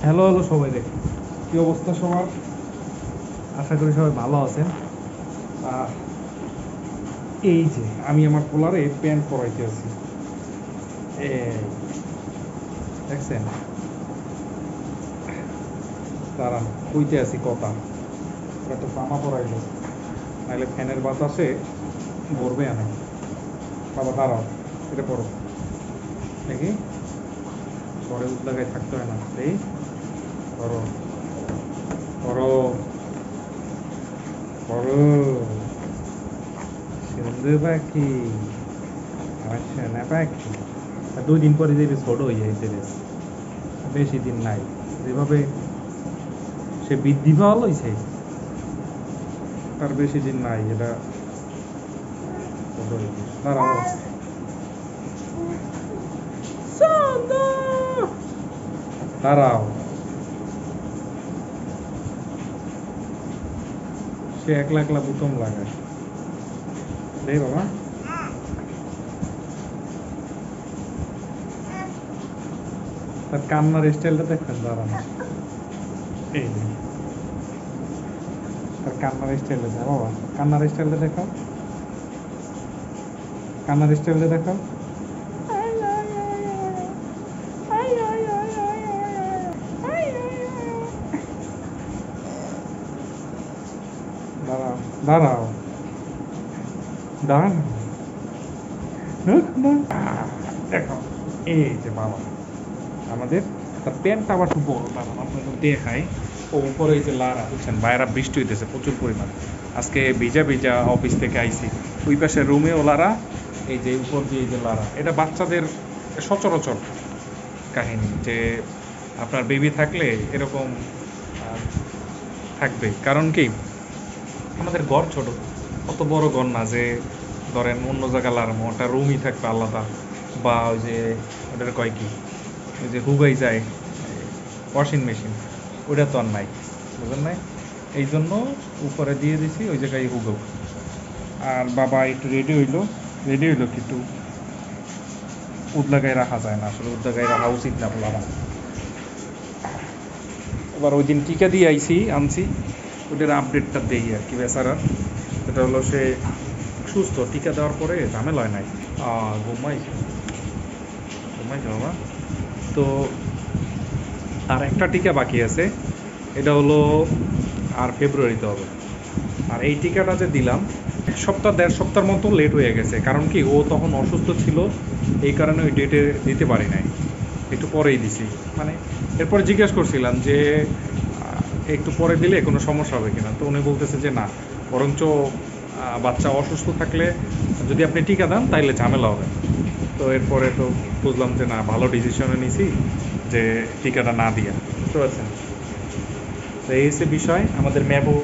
Hello hello সবাই রে, কি অবস্থা সবার? আশা করি সবাই ভালো আছেন। আহ, এই যে আমি আমার পোলারে প্যান্ট পরাইতে আছি, এই দেখছেন? দাঁড়ান, কইতে আছি কথা। ওরা তো জামা পরাইলো, নাহলে ফ্যানের বাতাসে ভরবে না। বাবা দাঁড়াও, এটা পড়ো দেখি, পরে উদ্লাগায় থাকতে হয় না। এই পড়ো পড়ো পড়ো, সুন্দর পাখি, আমার সোনা পাখি। আর 2 দিন পরে যাবে ছোট হয়ে যাইতে, বেশি দিন নাই। যেভাবে সে বৃদ্ধি পাওয়া লইছে, তার বেশি দিন নাই। এটা ছোট হইবে। দাঁড়াও, দাঁড়াও, সে একলা একলা প্রথম লাগায়। দেই বাবা, তার কান্নার স্টাইলটা দেখেন। দাঁড়ান, এই যে তার কান্নার স্টাইলটা দেখো বাবা, কান্নার স্টাইলটা দেখো, কান্নার স্টাইলটা দেখো। দাঁড়াও দাঁড়াও দাঁড়ান, দেখো, এই যে বাবা আমাদের, তার প্যান্টটা আবার খুব বড়। দাঁড়ান আপনাকে দেখাই। ও উপরে এই যে লারা, বুঝছেন, বাইরে বৃষ্টি হইতেছে প্রচুর পরিমাণ। আজকে ভিজা ভিজা অফিস থেকে আইছি। ওই পাশে রুমে ও লারা, এই যে উপর দিয়ে এই যে লারা। এটা বাচ্চাদের সচরাচর কাহিনী যে আপনার বেবি থাকলে এরকম থাকবে। কারণ কি, আমাদের ঘর ছোট, অত বড় ঘর না যে ধরেন অন্য জায়গা লাগানো, একটা রুমই থাকবে আলাদা। বা ওই যে ওটার কয় কি, ওই যে হুগাই যায় ওয়াশিং মেশিন, ওটা তো আর নাই, বুঝলেন নাই? এই জন্য উপরে দিয়ে দিছি, ওই জায়গায় হুগাও। আর বাবা একটু রেডি হইলো কিন্তু উদ্লাগায় রাখা যায় না, আসলে উদ্লাগায় রাখা উচিত না বলা। এবার ওই দিন টিকা দিয়ে আনছি, ওটার আপডেটটা দেই আর কি বেচারা। এটা হলো সে সুস্থ, টিকা দেওয়ার পরে ঝামেলা হয় নাই। ঘুমাইছে ঘুমাইছে বাবা। তো আর একটা টিকা বাকি আছে, এটা হলো আর ফেব্রুয়ারিতে হবে। আর এই টিকাটা যে দিলাম, 1-1.5 সপ্তাহের মতো লেট হয়ে গেছে। কারণ কি, ও তখন অসুস্থ ছিল, এই কারণে ওই ডেটে দিতে পারি নাই, একটু পরেই দিছি। মানে এরপরে জিজ্ঞেস করছিলাম যে একটু পরে দিলে কোনো সমস্যা হবে কিনা, তো উনি বলতেছে যে না, বরঞ্চ বাচ্চা অসুস্থ থাকলে যদি আপনি টিকা দেন তাইলে ঝামেলা হবে। তো এরপরে তো বুঝলাম যে না, ভালো ডিসিশনে নিছি যে টিকাটা না দিয়া। বুঝতে পারছেন? তো এই হচ্ছে বিষয়। আমাদের ম্যাবো,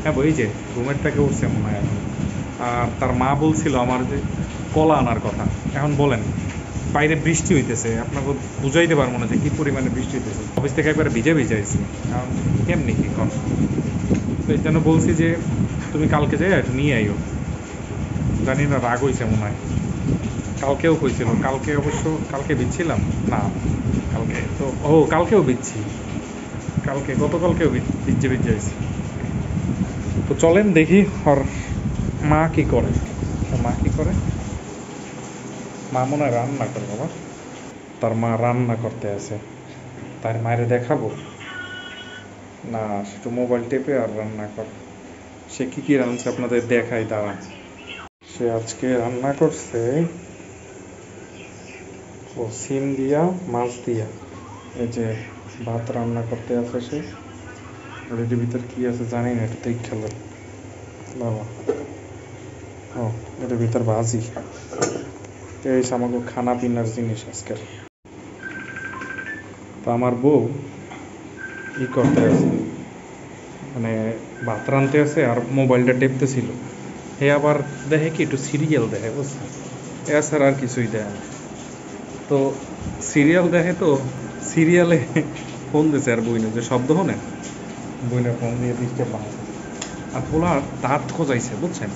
হ্যাঁ এই যে রুমের থেকে উঠছে মনে হয় এখন। আর তার মা বলছিল আমার যে কলা আনার কথা। এখন বলেন, বাইরে বৃষ্টি হইতেছে, আপনাকে বুঝাইতে পারবো না যে কী পরিমাণে বৃষ্টি হইতেছে। অফিস থেকে একবারে ভিজে আইছি, এখন কেমনি কী কর। তো এই জন্য বলছি যে তুমি কালকে যাই একটু নিয়ে আইও। জানি না রাগ হয়েছে মনে হয়। কালকেও কইছিল, কালকে অবশ্য কালকে বিচ্ছিলাম না, কালকে তো কালকেও বিচ্ছি, গতকালকেও ভিজে আইছি। তো চলেন দেখি আর মা কি করে। মা মনে হয় রান্না করে বাবা, তার মা রান্না করতে আছে। তার মায়ের দেখাবো না, সেটু মোবাইল টেপে আর রান্না করে। সে কি রাঁধছে আপনাদের দেখাই, দাঁড়ান। সে আজকে রান্না করছে ও সিম দিয়া মাছ দিয়া। এই যে ভাত রান্না করতে আছে সে, আর এটার ভিতর কি আছে জানি না, এটা দেখ খেলো বাবা। ও, এটার ভিতর ভাজি। এই আমাকে খানা পিনার জিনিস আজকের। তো আমার বউ করতে আছে, মানে ভাত রাঁধতে আছে আর মোবাইলটা টেপতেছিল। হে আবার দেখে কি, একটু সিরিয়াল দেখে, বুঝছে, এছাড়া আর কিছুই দেখে না। তো সিরিয়াল দেখে, তো সিরিয়ালে ফোন দিছে আর বইনে যে শব্দ হনে, বইনে ফোন দিয়ে ডিস্টার্ব বানাচ্ছে। আর পোলার দাঁত খোঁজাইছে, বুঝছেন,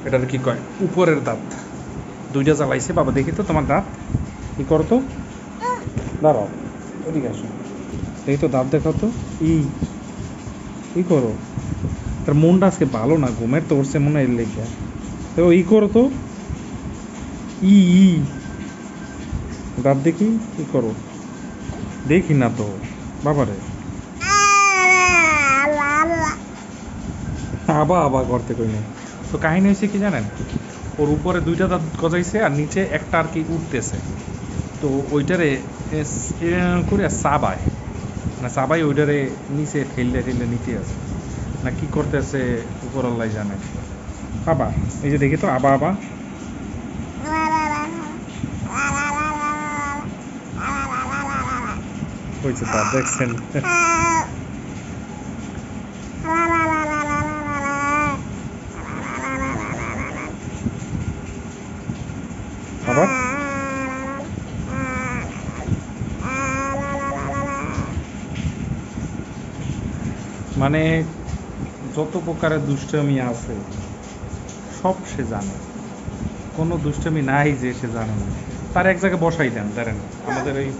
এটার কি কয়, উপরের দাঁত 2টা জ্বালাইছে। বাবা দেখি তো তোমার দাঁত কি করতো, দাঁড়াও, ওদিকে আসো। এই তো দাঁত দেখাও তো। ই ই করো, তার মনটা আজকে ভালো না, ঘুমের তো উঠছে মনে হয় এর লেগে। তো ই করো তো, ই ই দাঁত দেখি, ই করো। দেখি না তো বাবারে, আবা আবা করতে কই না। তো কাহিনী হয়েছে কি জানেন, ওর উপরে দুইটা দাঁত গজাইছে আর নিচে একটা আর কি উঠতেছে। তো ওইটারে করে চাবায়, না চাবাই ওইটারে নিচে ঠেললে ঠেললে নিতে আছে না কি করতেছে উপর আল্লাহ জানে। বাবা এই যে দেখি তো, আবা আবা হয়েছে তা দেখছেন। আবার মানে যত প্রকারের দুষ্টামি আছে সব সে জানে, কোনো দুষ্টামি নাই যে সে জানে না। তার এক জায়গায় বসাই দেন ধরেন, আমাদের এই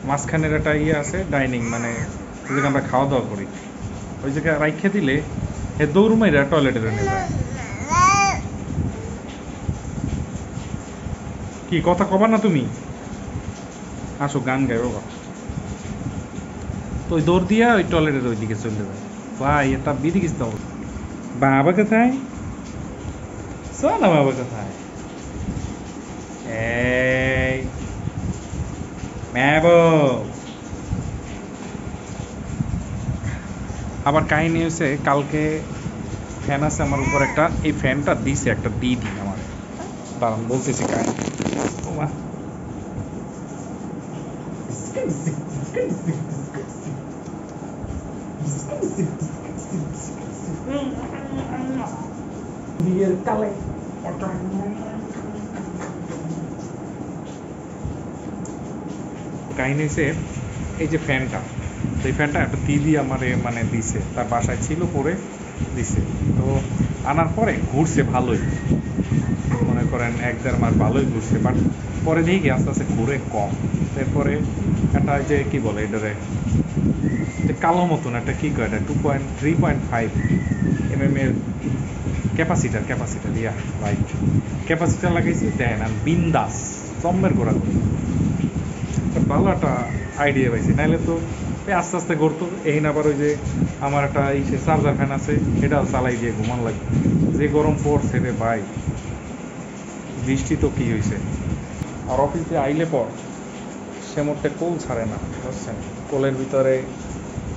মাঝখানের একটা ইয়ে আছে ডাইনিং, মানে ওই জায়গায় আমরা খাওয়া দাওয়া করি, ওই জায়গায় রাইখে দিলে হে দৌড় মাইরা টয়লেটে নিয়ে যায়। কি কথা কবা না তুমি, আসো গান গাই বাবা। তো ওই দৌড় দিয়া ওই টয়লেটের ওই দিকে চলে যায়। ভাই এটা বিধি কিছু দাও। বাবা কোথায়, শোন না বাবা কোথায়, এই ম্যাবো। আবার কাহিনী হয়েছে কালকে ফ্যান আছে আমার উপর একটা, এই ফ্যানটা দিছে একটা দিদি আমার, দাঁড়ান বলতেছি কাহিনী। ওমা বিয়ের কালে কাহিনী হয়েছে, এই যে ফ্যানটা, এই ফ্যানটা একটা দিদি আমার মানে দিছে, তার বাসায় ছিল পরে দিছে। তো আনার পরে ঘুরছে ভালোই, মনে করেন 1-1.5 মাস ভালোই ঘুরছে, বাট পরে দেখি আস্তে আস্তে ঘুরে কম। তারপরে একটা যে কি বলে এটারে, কালো মতন একটা কি কয় এটা 3.5 mm এর ক্যাপাসিটার ইয়া রাইট, ক্যাপাসিটার লাগাইছি দেন আর বিন্দাস জম্মের ঘোরা করে। ভালো একটা আইডিয়া পাইছি, নাহলে তো আস্তে আস্তে ঘুরতো। এই আবার ওই যে আমার একটা এই চার্জার ফ্যান আছে, এটাও চালাই দিয়ে ঘুমান লাগবে, যে গরম পড়ছে রে ভাই। বৃষ্টি তো কি হয়েছে, আর অফিসে আইলে পর সে মোটে কোল ছাড়ে না, বুঝছেন, কোলের ভিতরে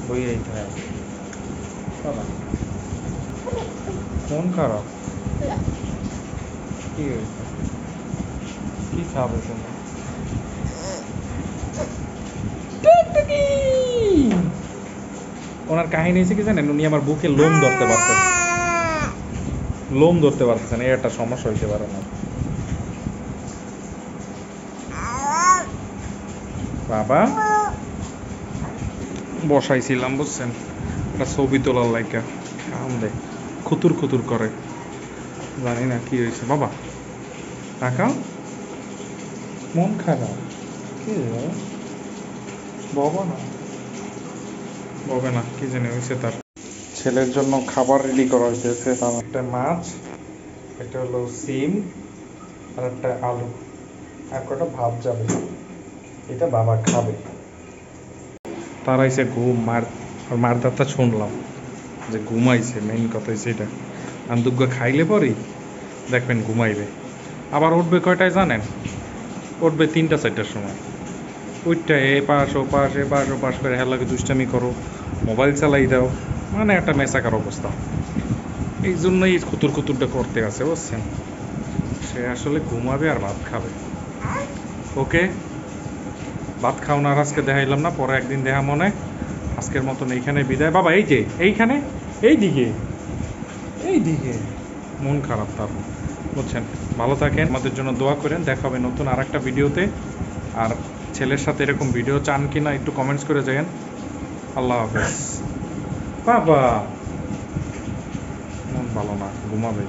বই আইতে হয়। মন খারাপ, কি হয়েছে, কি খাবে তুমি? ওনার কাহিনী হয়েছে কি জানেন, উনি আমার বুকে লোম ধরতে পারতেছেন, এই একটা সমস্যা হইতে পারে না। বাবা বসাইছিলাম বুঝছেন, একটা ছবি তোলার লাইকা কান্দে, খুতুর খুতুর করে, জানি না কি হয়েছে। বাবা তাকাও, মন খারাপ, কি বাবা না ববে না, কি জানি হয়েছে তার। ছেলের জন্য খাবার রেডি করা হইতেছে, তার একটা মাছ, এটা হলো সিম, আর একটা আলু, আর কটা ভাত যাবে, এটা বাবা খাবে। তার আইসে ঘুম, মার দাঁতটা শুনলাম যে ঘুমাইছে, মেইন কথা হয়েছে এটা। আন্দুগ্য খাইলে পরেই দেখবেন ঘুমাইবে। আবার উঠবে কয়টায় জানেন, উঠবে 3টা-4টার সময়। ওইটা এ পাশ ও পাশ করে হেলাকে দুষ্টামি করো, মোবাইল চালাই দাও, মানে একটা মেসাকার অবস্থা। এই জন্যই খুতুরটা করতে আছে বুঝছেন। সে আসলে ঘুমাবে আর ভাত খাবে। ওকে ভাত খাও না, আর আজকে দেখাইলাম না, পরে একদিন দেখা মনে। আজকের মতন এইখানে বিদায়। বাবা এই যে এইখানে, এইদিকে মন খারাপ তার, বুঝছেন। ভালো থাকেন, আমাদের জন্য দোয়া করেন, দেখা হবে নতুন আর একটা ভিডিওতে। আর ছেলের সাথে এরকম ভিডিও চান কিনা একটু কমেন্টস করে যাবেন। আল্লাহ হাফেজ। বাবা মন ভালো না, ঘুমাবে।